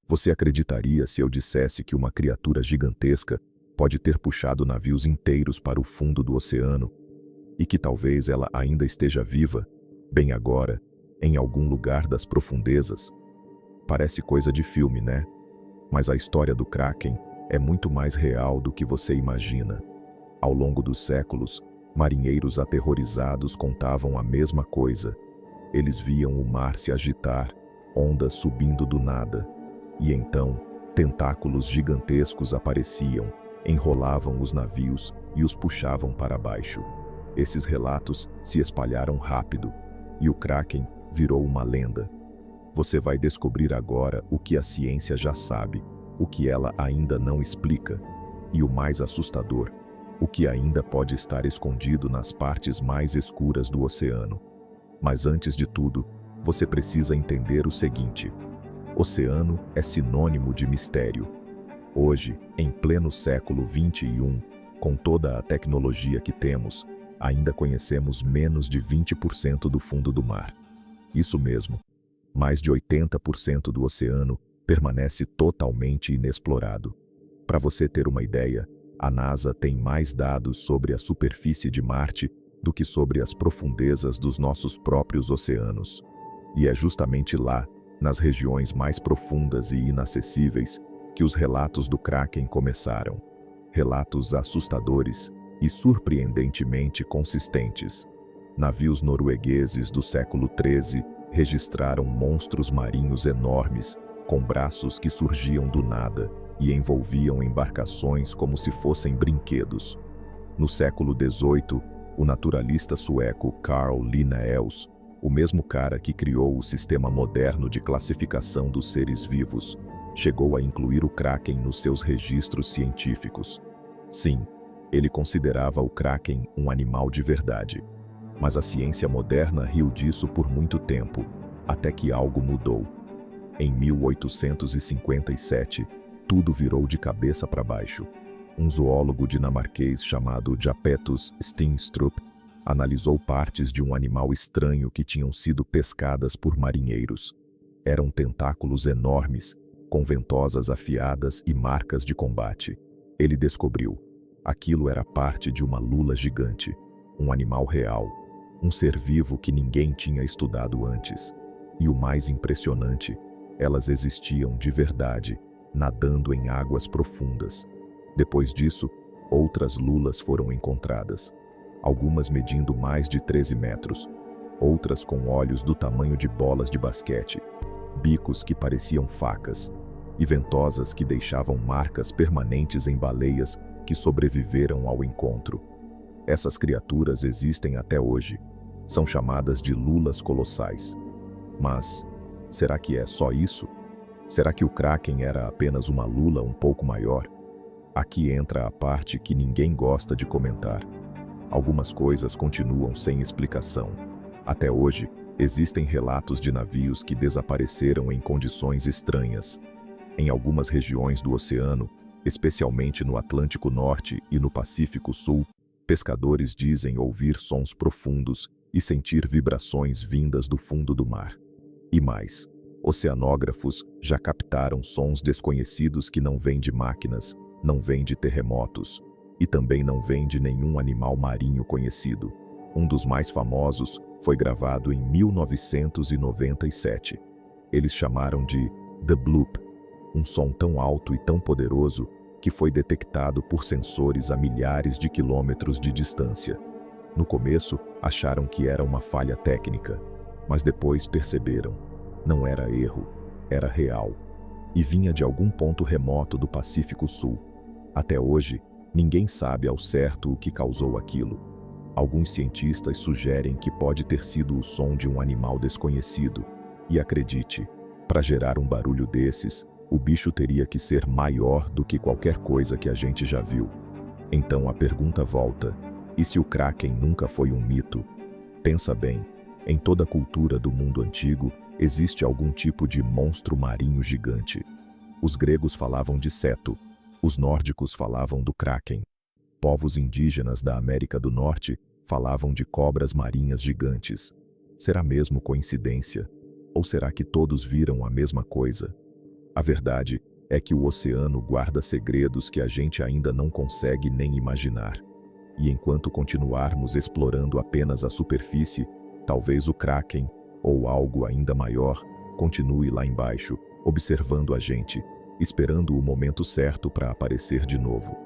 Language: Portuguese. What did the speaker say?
Você acreditaria se eu dissesse que uma criatura gigantesca pode ter puxado navios inteiros para o fundo do oceano e que talvez ela ainda esteja viva, bem agora, em algum lugar das profundezas? Parece coisa de filme, né? Mas a história do Kraken é muito mais real do que você imagina. Ao longo dos séculos, marinheiros aterrorizados contavam a mesma coisa. Eles viam o mar se agitar, ondas subindo do nada. E então, tentáculos gigantescos apareciam, enrolavam os navios e os puxavam para baixo. Esses relatos se espalharam rápido, e o Kraken virou uma lenda. Você vai descobrir agora o que a ciência já sabe, o que ela ainda não explica, e o mais assustador, o que ainda pode estar escondido nas partes mais escuras do oceano. Mas antes de tudo, você precisa entender o seguinte: oceano é sinônimo de mistério. Hoje, em pleno século XXI, com toda a tecnologia que temos, ainda conhecemos menos de 20% do fundo do mar. Isso mesmo, mais de 80% do oceano permanece totalmente inexplorado. Para você ter uma ideia, a NASA tem mais dados sobre a superfície de Marte do que sobre as profundezas dos nossos próprios oceanos. E é justamente lá, nas regiões mais profundas e inacessíveis, que os relatos do Kraken começaram. Relatos assustadores e surpreendentemente consistentes. Navios noruegueses do século XIII registraram monstros marinhos enormes, com braços que surgiam do nada e envolviam embarcações como se fossem brinquedos. No século XVIII, o naturalista sueco Carl Linnaeus, o mesmo cara que criou o sistema moderno de classificação dos seres vivos, chegou a incluir o Kraken nos seus registros científicos. Sim, ele considerava o Kraken um animal de verdade. Mas a ciência moderna riu disso por muito tempo, até que algo mudou. Em 1857, tudo virou de cabeça para baixo. Um zoólogo dinamarquês chamado Japetus Steenstrup analisou partes de um animal estranho que tinham sido pescadas por marinheiros. Eram tentáculos enormes, com ventosas afiadas e marcas de combate. Ele descobriu: aquilo era parte de uma lula gigante, um animal real, um ser vivo que ninguém tinha estudado antes. E o mais impressionante, elas existiam de verdade, nadando em águas profundas. Depois disso, outras lulas foram encontradas, algumas medindo mais de 13 metros, outras com olhos do tamanho de bolas de basquete, bicos que pareciam facas, e ventosas que deixavam marcas permanentes em baleias que sobreviveram ao encontro. Essas criaturas existem até hoje. São chamadas de lulas colossais. Mas, será que é só isso? Será que o Kraken era apenas uma lula um pouco maior? Aqui entra a parte que ninguém gosta de comentar. Algumas coisas continuam sem explicação. Até hoje, existem relatos de navios que desapareceram em condições estranhas. Em algumas regiões do oceano, especialmente no Atlântico Norte e no Pacífico Sul, pescadores dizem ouvir sons profundos e sentir vibrações vindas do fundo do mar. E mais, oceanógrafos já captaram sons desconhecidos que não vêm de máquinas, não vêm de terremotos, e também não vêm de nenhum animal marinho conhecido. Um dos mais famosos foi gravado em 1997. Eles chamaram de The Bloop, um som tão alto e tão poderoso que foi detectado por sensores a milhares de quilômetros de distância. No começo, acharam que era uma falha técnica, mas depois perceberam. Não era erro, era real. E vinha de algum ponto remoto do Pacífico Sul. Até hoje, ninguém sabe ao certo o que causou aquilo. Alguns cientistas sugerem que pode ter sido o som de um animal desconhecido. E acredite, para gerar um barulho desses, o bicho teria que ser maior do que qualquer coisa que a gente já viu. Então a pergunta volta: e se o Kraken nunca foi um mito? Pensa bem, em toda a cultura do mundo antigo, existe algum tipo de monstro marinho gigante. Os gregos falavam de Ceto, os nórdicos falavam do Kraken. Povos indígenas da América do Norte falavam de cobras marinhas gigantes. Será mesmo coincidência? Ou será que todos viram a mesma coisa? A verdade é que o oceano guarda segredos que a gente ainda não consegue nem imaginar. E enquanto continuarmos explorando apenas a superfície, talvez o Kraken, ou algo ainda maior, continue lá embaixo, observando a gente, esperando o momento certo para aparecer de novo.